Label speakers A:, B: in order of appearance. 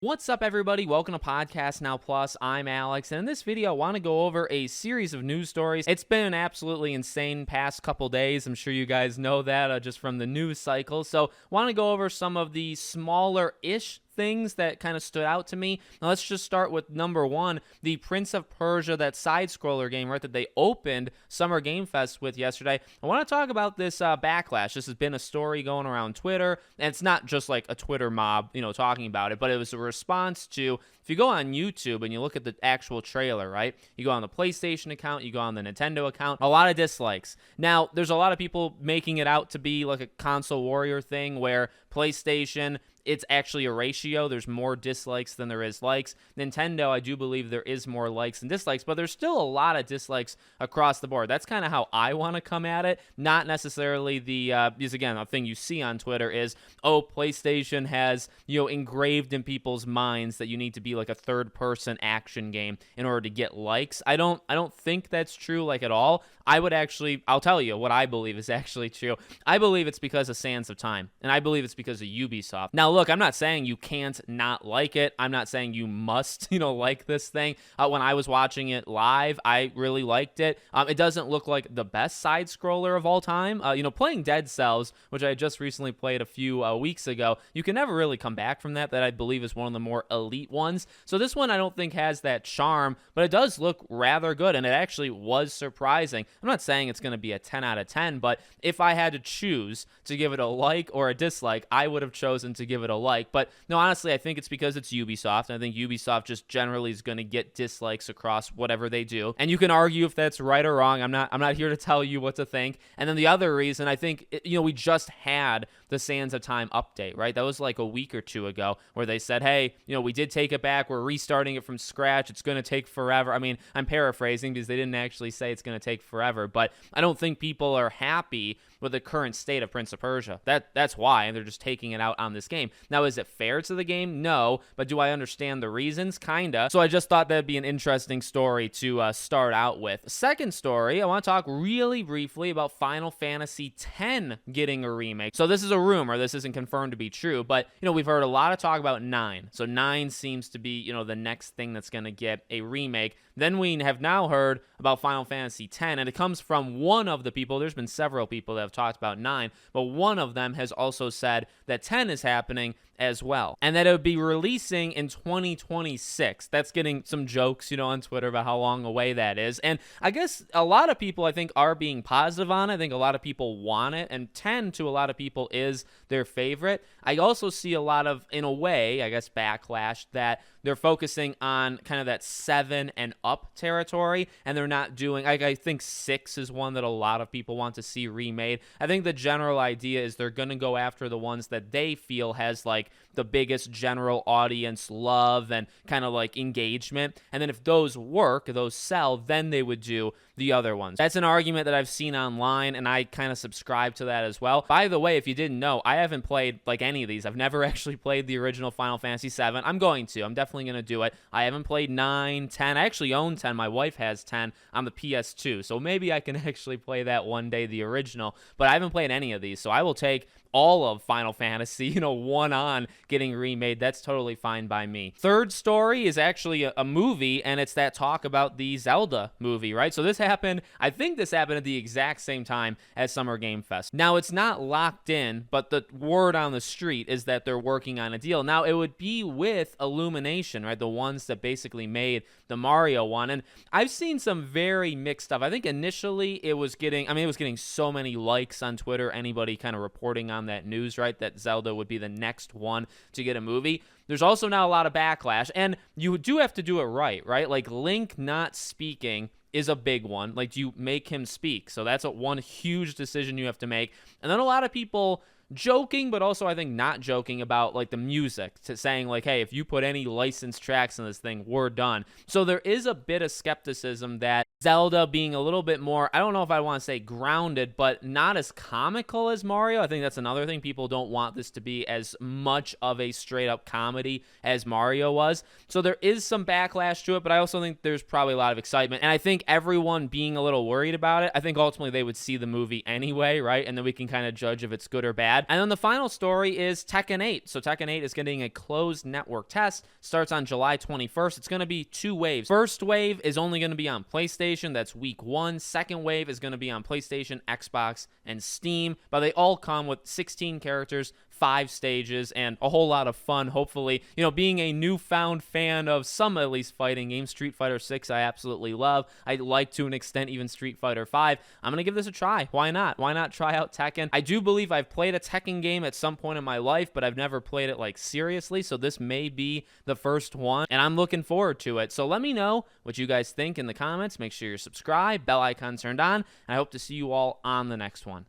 A: What's up, everybody? Welcome to Podcast Now Plus. I'm Alex, and in this video, I want to go over a series of news stories. It's been an absolutely insane past couple days. I'm sure you guys know that just from the news cycle. So, I want to go over some of the smaller-ish things that kind of stood out to me. Now, let's just start with number one, the Prince of Persia, that side-scroller game, right, that they opened Summer Game Fest with yesterday. I want to talk about this backlash. This has been a story going around Twitter, and it's not just like a Twitter mob, talking about it, but it was a response to, if you go on YouTube and you look at the actual trailer, right, you go on the PlayStation account, you go on the Nintendo account, a lot of dislikes. Now, there's a lot of people making it out to be like a console warrior thing where PlayStation, it's actually a ratio. There's more dislikes than there is likes. Nintendo, I do believe there is more likes than dislikes, but there's still a lot of dislikes across the board. That's kind of how I want to come at it, not necessarily because again, the thing you see on Twitter is, oh, PlayStation has, engraved in people's minds that you need to be like a third-person action game in order to get likes. I don't think that's true, like, at all. I'll tell you what I believe is actually true. I believe it's because of Sands of Time, and I believe it's because of Ubisoft. Now, look, I'm not saying you can't not like it. I'm not saying you must, like this thing. When I was watching it live, I really liked it. It doesn't look like the best side-scroller of all time. Playing Dead Cells, which I just recently played a few weeks ago, you can never really come back from that. That I believe is one of the more elite ones. So this one I don't think has that charm, but it does look rather good, and it actually was surprising. I'm not saying it's going to be a 10 out of 10, but if I had to choose to give it a like or a dislike, I would have chosen to give it a like. But no, honestly, I think it's because it's Ubisoft, and I think Ubisoft just generally is going to get dislikes across whatever they do. And you can argue if that's right or wrong. I'm not here to tell you what to think. And then the other reason, I think, we just had the Sands of Time update, right? That was like a week or two ago where they said, hey, we did take it back. We're restarting it from scratch. It's going to take forever. I mean, I'm paraphrasing because they didn't actually say it's going to take forever, but I don't think people are happy with the current state of Prince of Persia. That's why, and they're just taking it out on this game. Now, is it fair to the game? No, but do I understand the reasons? Kinda. So I just thought that'd be an interesting story to start out with. Second story, I want to talk really briefly about Final Fantasy X getting a remake. So this is a rumor. This isn't confirmed to be true, but, we've heard a lot of talk about 9. So 9 seems to be, the next thing that's going to get a remake. Then we have now heard about Final Fantasy X, and it comes from one of the people. There's been several people that have talked about 9, but one of them has also said that 10 is happening as well, and that it would be releasing in 2026. That's getting some jokes, on Twitter about how long away that is. And I guess a lot of people, I think, are being positive on it. I think a lot of people want it, and 10 to a lot of people is their favorite. I also see a lot of, in a way, I guess, backlash that they're focusing on kind of that 7 and up territory, and they're not doing, I think 6 is one that a lot of people want to see remade. I think the general idea is they're going to go after the ones that they feel has like the biggest general audience love and kind of like engagement, and then if those work, those sell, then they would do the other ones. That's an argument that I've seen online, and I kind of subscribe to that as well. By the way, if you didn't know, I haven't played like any of these. I've never actually played the original Final Fantasy VII. I'm definitely going to do it. I haven't played 9, 10. I actually own 10. My wife has 10 on the PS2, so maybe I can actually play that one day, the original, but I haven't played any of these, so I will take all of Final Fantasy, one on getting remade. That's totally fine by me. Third story is actually a movie, and it's that talk about the Zelda movie, right? So I think this happened at the exact same time as Summer Game Fest. Now, it's not locked in, but the word on the street is that they're working on a deal. Now, it would be with Illumination, right? The ones that basically made the Mario one, and I've seen some very mixed stuff. I think initially it was getting so many likes on Twitter, anybody kind of reporting on that news, right, that Zelda would be the next one to get a movie. There's also now a lot of backlash, and you do have to do it right? Like Link not speaking is a big one. Like, do you make him speak? So that's one huge decision you have to make. And then a lot of people joking, but also I think not joking about like the music, saying like, hey, if you put any licensed tracks in this thing, we're done. So there is a bit of skepticism that Zelda being a little bit more, I don't know if I want to say grounded, but not as comical as Mario. I think that's another thing. People don't want this to be as much of a straight up comedy as Mario was. So there is some backlash to it, but I also think there's probably a lot of excitement. And I think everyone being a little worried about it, I think ultimately they would see the movie anyway, right? And then we can kind of judge if it's good or bad. And then the final story is Tekken 8. So Tekken 8 is getting a closed network test. Starts on July 21st. It's going to be 2 waves. First wave is only going to be on PlayStation. That's week 1. Second wave is going to be on PlayStation, Xbox, and Steam. But they all come with 16 characters, 5 stages, and a whole lot of fun. Hopefully, being a newfound fan of some at least fighting games, Street Fighter 6 I absolutely love. I like to an extent even Street Fighter 5. I'm going to give this a try. Why not? Why not try out Tekken? I do believe I've played a Tekken game at some point in my life, but I've never played it like seriously, so this may be the first one, and I'm looking forward to it. So let me know what you guys think in the comments. Make sure you're subscribed, bell icon turned on, and I hope to see you all on the next one.